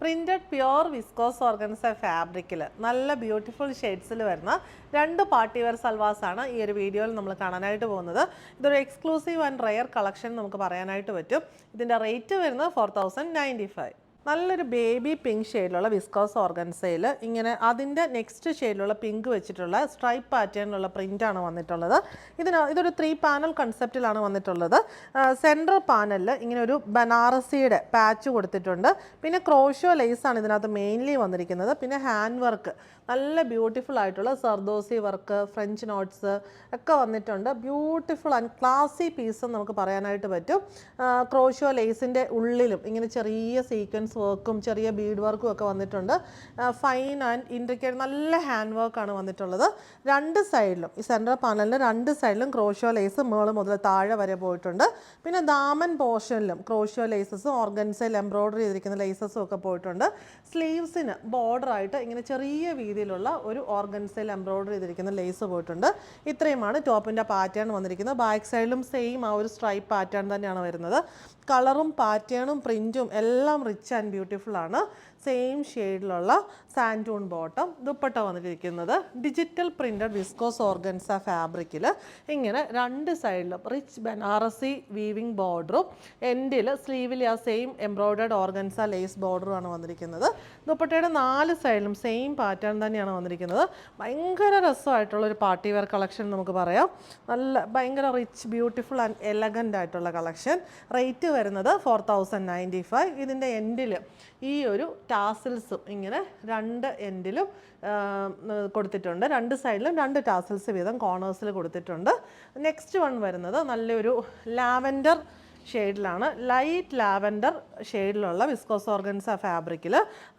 Printed pure viscous organza ഫാബ്രിക്കിൽ നല്ല beautiful ഷെയ്ഡ്സിൽ വരുന്ന രണ്ട് പാർട്ടി വെയർ സൽവാസ് ആണ് ഈ ഒരു വീഡിയോയിൽ നമ്മൾ കാണാനായിട്ട് പോകുന്നത്. ഇതൊരു എക്സ്ക്ലൂസീവ് ആൻഡ് റെയർ കളക്ഷൻ നമുക്ക് പറയാനായിട്ട് പറ്റും. ഇതിൻ്റെ റേറ്റ് വരുന്നത് 4095. നല്ലൊരു ബേബി പിങ്ക് ഷെയ്ഡിലുള്ള വിസ്കോസ് ഓർഗൻസയിൽ അതിൻ്റെ നെക്സ്റ്റ് ഷെയ്ഡിലുള്ള പിങ്ക് വെച്ചിട്ടുള്ള സ്ട്രൈപ്പ് പാറ്റേണിലുള്ള പ്രിൻ്റാണ് വന്നിട്ടുള്ളത്. ഇതൊരു 3 പാനൽ കൺസെപ്റ്റിലാണ് വന്നിട്ടുള്ളത്. സെൻട്രൽ പാനലിൽ ഇങ്ങനെ ഒരു ബനാറസിയുടെ പാച്ച് കൊടുത്തിട്ടുണ്ട്. പിന്നെ ക്രോഷോ ലേസാണ് ഇതിനകത്ത് മെയിൻലി വന്നിരിക്കുന്നത്. പിന്നെ ഹാൻഡ് വർക്ക്, നല്ല ബ്യൂട്ടിഫുൾ ആയിട്ടുള്ള സർദോസി വർക്ക്, ഫ്രഞ്ച് നോട്ട്സ് ഒക്കെ വന്നിട്ടുണ്ട്. ബ്യൂട്ടിഫുൾ ആൻഡ് ക്ലാസി പീസ് നമുക്ക് പറയാനായിട്ട് പറ്റും. ക്രോഷോ ലേസിൻ്റെ ഉള്ളിലും ഇങ്ങനെ ചെറിയ സീക്വൻസ് വർക്കും ചെറിയ ബീഡ് വർക്കും ഒക്കെ വന്നിട്ടുണ്ട്. ഫൈൻ ആൻഡ് ഇൻട്രിക്കേറ്റ് നല്ല ഹാൻഡ് വർക്കാണ് വന്നിട്ടുള്ളത്. രണ്ട് സൈഡിലും ഈ സെൻട്രൽ പാനലിൻ്റെ രണ്ട് സൈഡിലും ക്രോഷോ ലേസ് മുകൾ മുതൽ താഴെ വരെ പോയിട്ടുണ്ട്. പിന്നെ ദാമൻ പോർഷനിലും ക്രോഷോ ലേസസും ഓർഗൻസയിൽ എംബ്രോയ്ഡറി ചെയ്തിരിക്കുന്ന ലേസസും ഒക്കെ പോയിട്ടുണ്ട്. സ്ലീവ്സിന് ബോർഡറായിട്ട് ഇങ്ങനെ ചെറിയ രീതിയിലുള്ള ഒരു ഓർഗൻസയിൽ എംബ്രോയ്ഡറി ചെയ്തിരിക്കുന്ന ലേസ് പോയിട്ടുണ്ട്. ഇത്രയുമാണ് ടോപ്പിൻ്റെ പാറ്റേൺ വന്നിരിക്കുന്നത്. ബാക്ക് സൈഡിലും സെയിം ആ ഒരു സ്ട്രൈപ്പ് പാറ്റേൺ തന്നെയാണ് വരുന്നത്. കളറും പാറ്റേണും പ്രിൻറ്റും എല്ലാം റിച്ച് ആൻഡ് ബ്യൂട്ടിഫുൾ ആണ്. സെയിം ഷെയ്ഡിലുള്ള സാൻഡൂൺ ബോട്ടം. ദുപ്പട്ട വന്നിരിക്കുന്നത് ഡിജിറ്റൽ പ്രിൻറ്റഡ് വിസ്കോസ് ഓർഗൻസ ഫാബ്രിക്കിൽ ഇങ്ങനെ രണ്ട് സൈഡിലും റിച്ച് ബനാറസി വീവിങ് ബോർഡറും എൻഡിൽ സ്ലീവിൽ ആ സെയിം എംബ്രോയ്ഡേർഡ് ഓർഗൻസ ലേസ് ബോർഡറുമാണ് വന്നിരിക്കുന്നത്. ദുപ്പട്ടയുടെ 4 സൈഡിലും സെയിം പാറ്റേൺ തന്നെയാണ് വന്നിരിക്കുന്നത്. ഭയങ്കര രസമായിട്ടുള്ള ഒരു പാർട്ടി വെയർ കളക്ഷൻ നമുക്ക് പറയാം. ഭയങ്കര റിച്ച് ബ്യൂട്ടിഫുൾ ആൻഡ് എലഗൻ്റ് ആയിട്ടുള്ള കളക്ഷൻ. റേറ്റ് വരുന്നത് 4095. ഇതിൻ്റെ എൻഡിൽ ഈ ഒരു ടാസിൽസും ഇങ്ങനെ രണ്ട് എൻഡിലും കൊടുത്തിട്ടുണ്ട്. രണ്ട് സൈഡിലും 2 ടാസിൽസ് വീതം കോർണേഴ്സിൽ കൊടുത്തിട്ടുണ്ട്. നെക്സ്റ്റ് വൺ വരുന്നത് നല്ലൊരു ലാവൻഡർ ഷെയ്ഡിലാണ്. ലൈറ്റ് ലാവൻഡർ ഷെയ്ഡിലുള്ള വിസ്കോസ് ഓർഗൻസ ഫാബ്രിക്കിൽ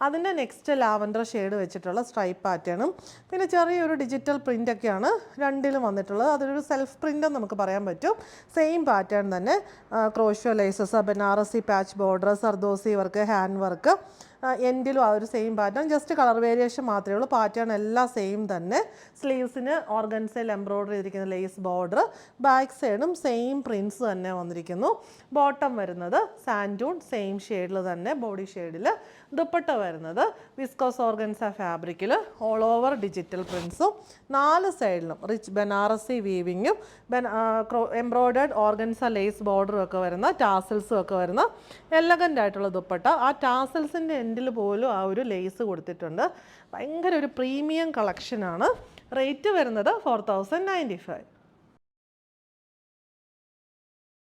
അതിൻ്റെ നെക്സ്റ്റ് ലാവൻഡർ ഷെയ്ഡ് വെച്ചിട്ടുള്ള സ്ട്രൈപ്പ് പാറ്റേണും പിന്നെ ചെറിയൊരു ഡിജിറ്റൽ പ്രിൻ്റൊക്കെയാണ് രണ്ടിലും വന്നിട്ടുള്ളത്. അതൊരു സെൽഫ് പ്രിൻ്റ് നമുക്ക് പറയാൻ പറ്റും. സെയിം പാറ്റേൺ തന്നെ crochet laces, Banarasi patch border, zardozi work, hand work, എൻഡിലും ആ ഒരു same pattern. Just colour variation മാത്രമേ ഉള്ളൂ. പാറ്റേൺ എല്ലാം സെയിം തന്നെ. സ്ലീവ്സിന് ഓർഗൻസയിൽ എംബ്രോയ്ഡറി ചെയ്തിരിക്കുന്ന ലേസ് ബോർഡർ. ബാക്ക് സൈഡും സെയിം പ്രിൻസ് തന്നെ വന്നിരിക്കുന്നു. ബോട്ടം വരുന്നത് സാൻഡൂൺ സെയിം ഷെയ്ഡിൽ തന്നെ ബോഡി ഷെയ്ഡിൽ. ദുപ്പട്ട വരുന്നത് വിസ്കോസ് ഓർഗൻസ ഫാബ്രിക്കിൽ ഓൾ ഓവർ ഡിജിറ്റൽ പ്രിൻസും 4 സൈഡിലും റിച്ച് ബനാറസി വീവിങ്ങും എംബ്രോയ്ഡേർഡ് ഓർഗൻസ ലേസ് ബോർഡറും ഒക്കെ വരുന്ന ടാസിൽസും ഒക്കെ വരുന്ന എലഗൻ്റ് ആയിട്ടുള്ള ദുപ്പട്ട. ആ ടാസിൽസിൻ്റെ എൻഡിൽ പോലും ആ ഒരു ലേസ് കൊടുത്തിട്ടുണ്ട്. ഭയങ്കര ഒരു പ്രീമിയം കളക്ഷനാണ്. റേറ്റ് വരുന്നത് 4095.